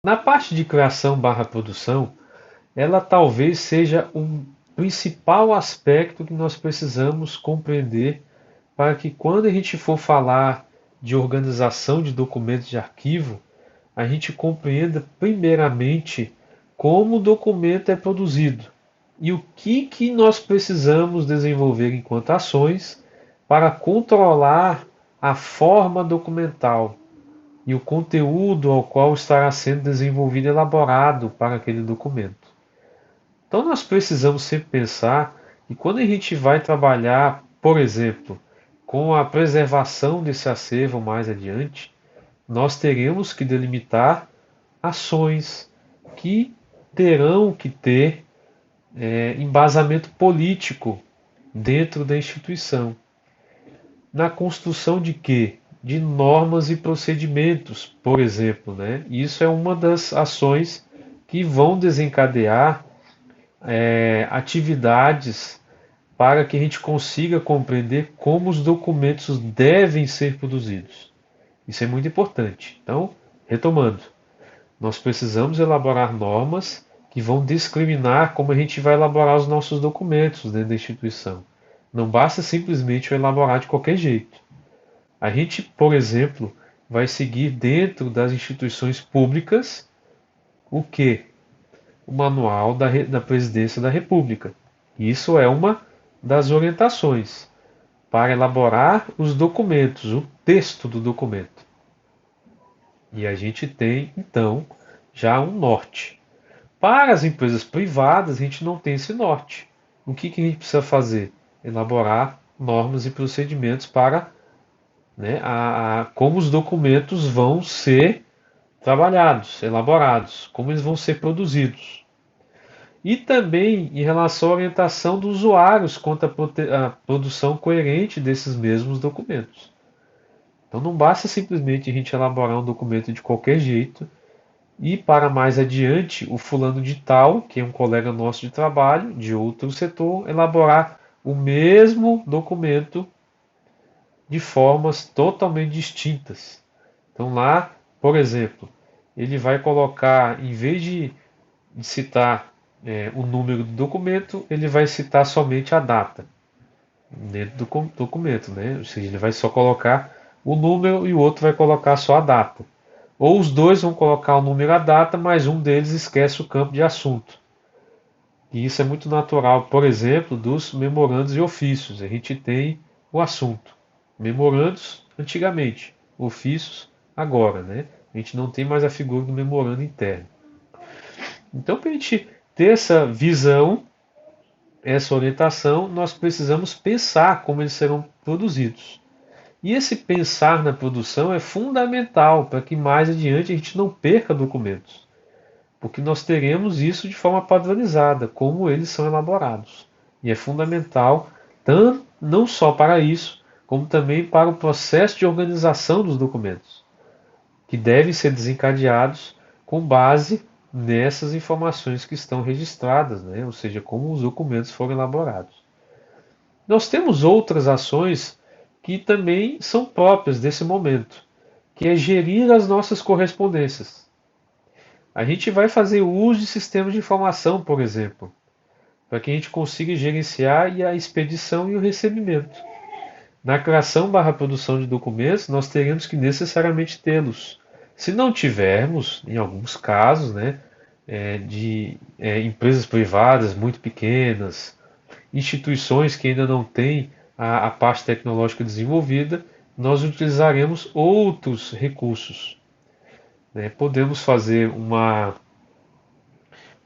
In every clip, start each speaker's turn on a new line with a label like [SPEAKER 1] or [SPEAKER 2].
[SPEAKER 1] Na parte de criação barra produção, ela talvez seja o principal aspecto que nós precisamos compreender para que quando a gente for falar de organização de documentos de arquivo, a gente compreenda primeiramente como o documento é produzido e o que nós precisamos desenvolver enquanto ações para controlar a forma documental e o conteúdo ao qual estará sendo desenvolvido e elaborado para aquele documento. Então nós precisamos sempre pensar que quando a gente vai trabalhar, por exemplo, com a preservação desse acervo mais adiante, nós teremos que delimitar ações que terão que ter embasamento político dentro da instituição. Na construção de quê? De normas e procedimentos, por exemplo. Né? Isso é uma das ações que vão desencadear atividades para que a gente consiga compreender como os documentos devem ser produzidos. Isso é muito importante. Então, retomando, nós precisamos elaborar normas que vão discriminar como a gente vai elaborar os nossos documentos dentro da instituição. Não basta simplesmente elaborar de qualquer jeito. A gente, por exemplo, vai seguir dentro das instituições públicas o que? O manual da Presidência da República. Isso é uma das orientações para elaborar os documentos, o texto do documento. E a gente tem, então, já um norte. Para as empresas privadas, a gente não tem esse norte. O que a gente precisa fazer? Elaborar normas e procedimentos para como os documentos vão ser trabalhados, elaborados, como eles vão ser produzidos. E também em relação à orientação dos usuários quanto à produção coerente desses mesmos documentos. Então não basta simplesmente a gente elaborar um documento de qualquer jeito e para mais adiante o fulano de tal, que é um colega nosso de trabalho, de outro setor, elaborar o mesmo documento de formas totalmente distintas. Então lá, por exemplo, ele vai colocar, em vez de citar o número do documento, ele vai citar somente a data dentro do documento, né? Ou seja, ele vai só colocar o número e o outro vai colocar só a data. Ou os dois vão colocar o número e a data, mas um deles esquece o campo de assunto. E isso é muito natural, por exemplo, dos memorandos e ofícios. A gente tem o assunto. Memorandos antigamente, ofícios agora, né? A gente não tem mais a figura do memorando interno. Então, para a gente ter essa visão, essa orientação, nós precisamos pensar como eles serão produzidos. E esse pensar na produção é fundamental para que mais adiante a gente não perca documentos, porque nós teremos isso de forma padronizada, como eles são elaborados. E é fundamental, tanto, não só para isso, como também para o processo de organização dos documentos, que devem ser desencadeados com base nessas informações que estão registradas, né? Ou seja, como os documentos foram elaborados. Nós temos outras ações que também são próprias desse momento, que é gerir as nossas correspondências. A gente vai fazer uso de sistemas de informação, por exemplo, para que a gente consiga gerenciar a expedição e o recebimento. Na criação barra produção de documentos, nós teremos que necessariamente tê-los. Se não tivermos, em alguns casos, né, de empresas privadas muito pequenas, instituições que ainda não têm a parte tecnológica desenvolvida, nós utilizaremos outros recursos. Né? Podemos fazer uma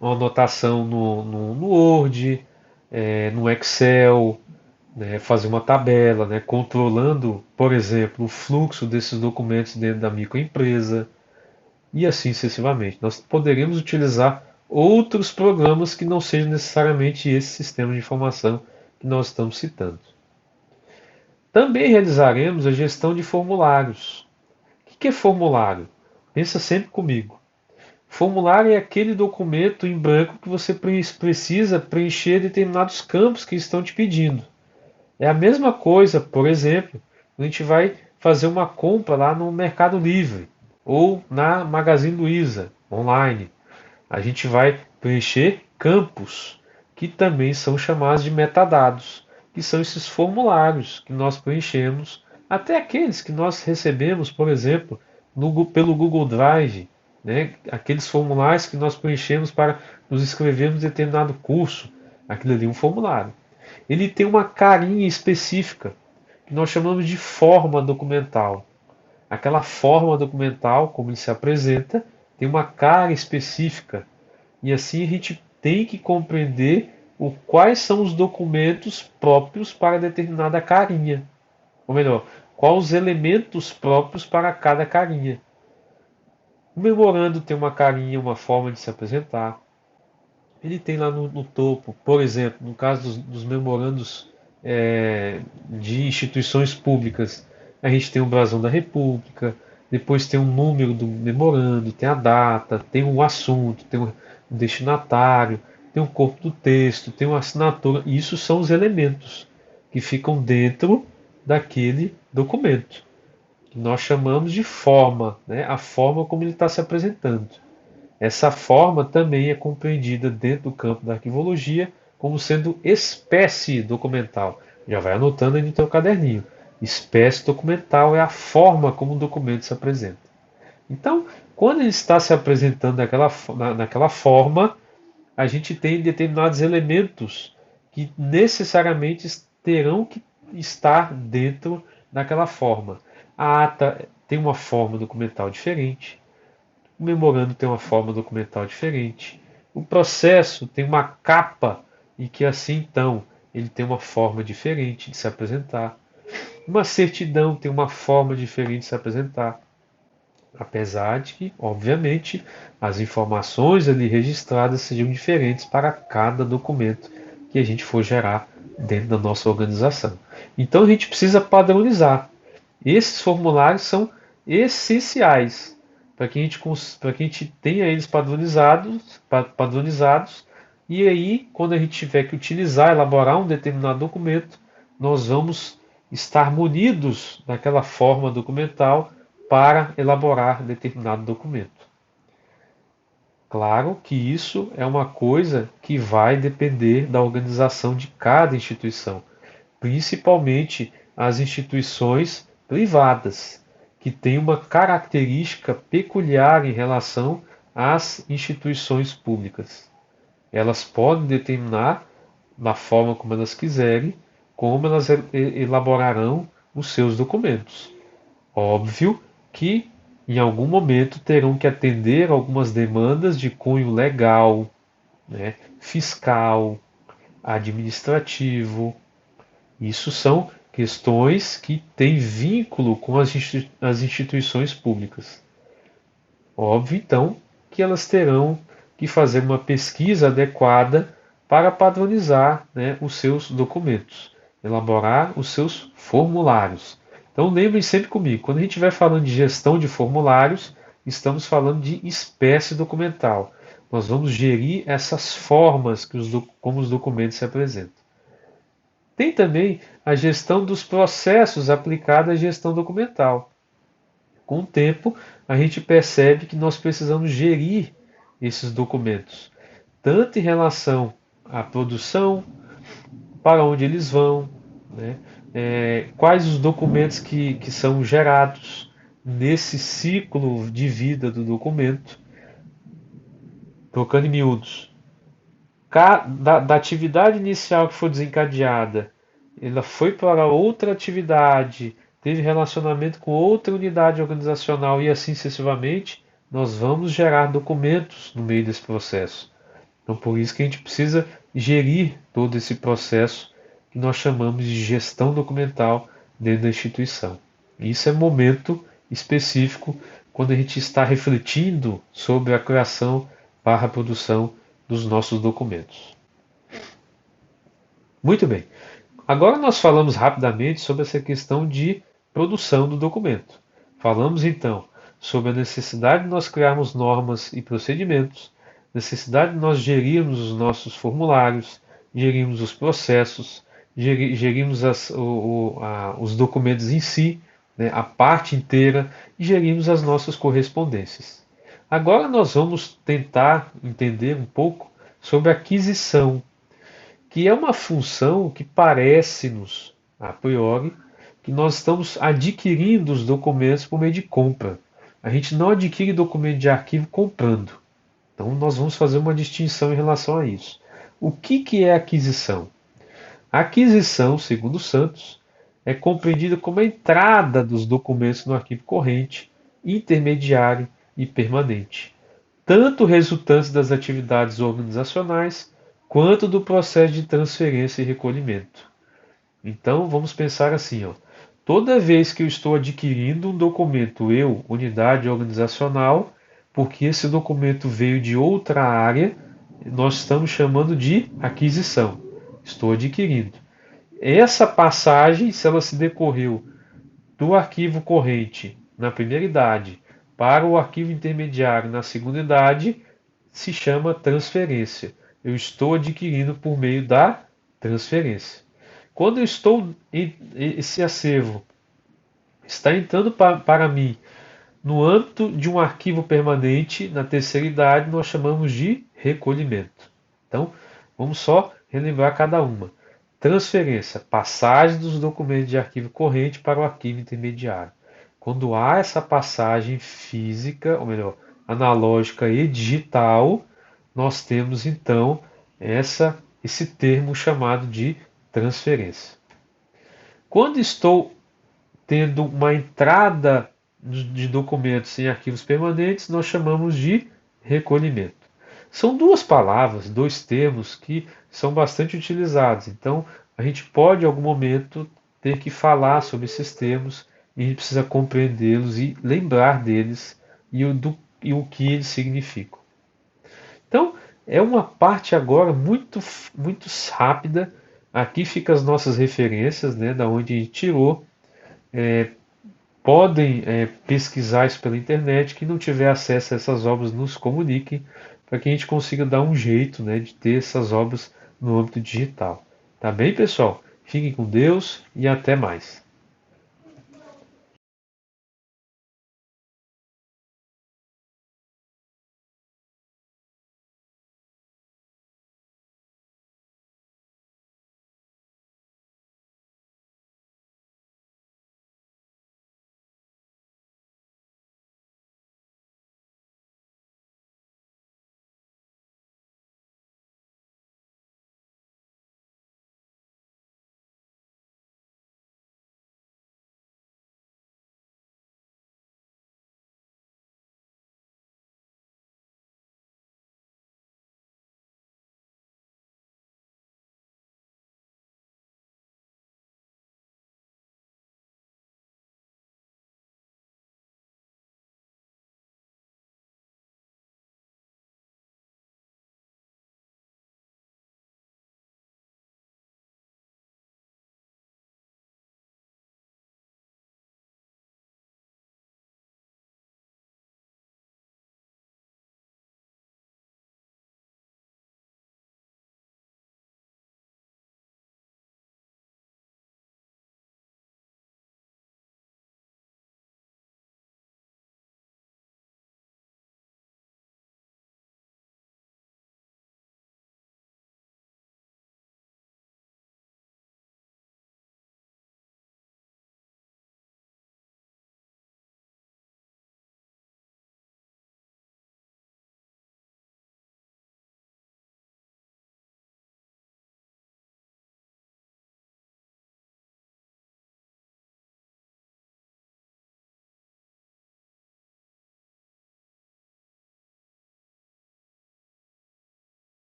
[SPEAKER 1] anotação no Word, no Excel, né? Fazer uma tabela, né? Controlando, por exemplo, o fluxo desses documentos dentro da microempresa e assim sucessivamente. Nós poderíamos utilizar outros programas que não sejam necessariamente esse sistema de informação que nós estamos citando. Também realizaremos a gestão de formulários. O que é formulário? Pensa sempre comigo. Formulário é aquele documento em branco que você precisa preencher determinados campos que estão te pedindo. É a mesma coisa, por exemplo, a gente vai fazer uma compra lá no Mercado Livre ou na Magazine Luiza. online. A gente vai preencher campos, que também são chamados de metadados, que são esses formulários que nós preenchemos, até aqueles que nós recebemos, por exemplo, pelo Google Drive, né? Aqueles formulários que nós preenchemos para nos inscrevermos em determinado curso, aquilo ali é um formulário. Ele tem uma carinha específica, que nós chamamos de forma documental. Aquela forma documental, como ele se apresenta, tem uma cara específica. E assim a gente tem que compreender quais são os documentos próprios para determinada carinha. Ou melhor, quais os elementos próprios para cada carinha. O memorando tem uma carinha, uma forma de se apresentar. Ele tem lá no topo, por exemplo, no caso dos memorandos de instituições públicas, a gente tem o brasão da República, depois tem o número do memorando, tem a data, tem o assunto, tem o destinatário, tem o corpo do texto, tem uma assinatura. E isso são os elementos que ficam dentro daquele documento, que nós chamamos de forma, né? A forma como ele está se apresentando. Essa forma também é compreendida dentro do campo da arquivologia como sendo espécie documental. Já vai anotando aí no teu caderninho. Espécie documental é a forma como o documento se apresenta. Então, quando ele está se apresentando naquela forma, a gente tem determinados elementos que necessariamente terão que estar dentro daquela forma. A ata tem uma forma documental diferente. O memorando tem uma forma documental diferente. O processo tem uma capa e que assim então ele tem uma forma diferente de se apresentar. Uma certidão tem uma forma diferente de se apresentar. Apesar de que, obviamente, as informações ali registradas sejam diferentes para cada documento que a gente for gerar dentro da nossa organização. Então a gente precisa padronizar. Esses formulários são essenciais para que a gente tenha eles padronizados, e aí, quando a gente tiver que utilizar, elaborar um determinado documento, nós vamos estar munidos daquela forma documental para elaborar determinado documento. Claro que isso é uma coisa que vai depender da organização de cada instituição, principalmente as instituições privadas, que têm uma característica peculiar em relação às instituições públicas. Elas podem determinar, da forma como elas quiserem, como elas elaborarão os seus documentos. Óbvio que em algum momento terão que atender algumas demandas de cunho legal, né, fiscal, administrativo. Isso são questões que têm vínculo com as instituições públicas. Óbvio, então, que elas terão que fazer uma pesquisa adequada para padronizar, né, os seus documentos, elaborar os seus formulários. Então lembrem sempre comigo, quando a gente estiver falando de gestão de formulários, estamos falando de espécie documental. Nós vamos gerir essas formas como os documentos se apresentam. Tem também a gestão dos processos aplicada à gestão documental. Com o tempo, a gente percebe que nós precisamos gerir esses documentos, tanto em relação à produção, para onde eles vão, né? Quais os documentos que são gerados nesse ciclo de vida do documento, trocando em miúdos. Da atividade inicial que foi desencadeada, ela foi para outra atividade, teve relacionamento com outra unidade organizacional e assim sucessivamente, nós vamos gerar documentos no meio desse processo. Então, por isso que a gente precisa gerir todo esse processo que nós chamamos de gestão documental dentro da instituição. Isso é momento específico quando a gente está refletindo sobre a criação barra produção dos nossos documentos. Muito bem. Agora nós falamos rapidamente sobre essa questão de produção do documento. Falamos então sobre a necessidade de nós criarmos normas e procedimentos, necessidade de nós gerirmos os nossos formulários, gerirmos os processos, gerirmos os documentos em si, né, a parte inteira, e gerirmos as nossas correspondências. Agora nós vamos tentar entender um pouco sobre aquisição, que é uma função que parece-nos, a priori, que nós estamos adquirindo os documentos por meio de compra. A gente não adquire documento de arquivo comprando. Então nós vamos fazer uma distinção em relação a isso. O que é aquisição? A aquisição, segundo Santos, é compreendida como a entrada dos documentos no arquivo corrente, intermediário e permanente, tanto resultantes das atividades organizacionais quanto do processo de transferência e recolhimento. Então vamos pensar assim, ó. Toda vez que eu estou adquirindo um documento, unidade organizacional, porque esse documento veio de outra área, nós estamos chamando de aquisição. Estou adquirindo. Essa passagem, se ela se decorreu do arquivo corrente na primeira idade para o arquivo intermediário na segunda idade, se chama transferência. Eu estou adquirindo por meio da transferência. Quando eu estou esse acervo está entrando para mim no âmbito de um arquivo permanente na terceira idade, nós chamamos de recolhimento. Então, vamos só relembrar cada uma. Transferência, passagem dos documentos de arquivo corrente para o arquivo intermediário. Quando há essa passagem física, ou melhor, analógica e digital, nós temos então esse termo chamado de transferência. Quando estou tendo uma entrada de documentos em arquivos permanentes, nós chamamos de recolhimento. São duas palavras, dois termos que são bastante utilizados. Então, a gente pode, em algum momento, ter que falar sobre esses termos e a gente precisa compreendê-los e lembrar deles e o que eles significam. Então, é uma parte agora muito, muito rápida. Aqui ficam as nossas referências, né, da onde a gente tirou. Podem pesquisar isso pela internet. Quem não tiver acesso a essas obras, nos comuniquem para que a gente consiga dar um jeito, né, de ter essas obras no âmbito digital. Tá bem, pessoal? Fiquem com Deus e até mais.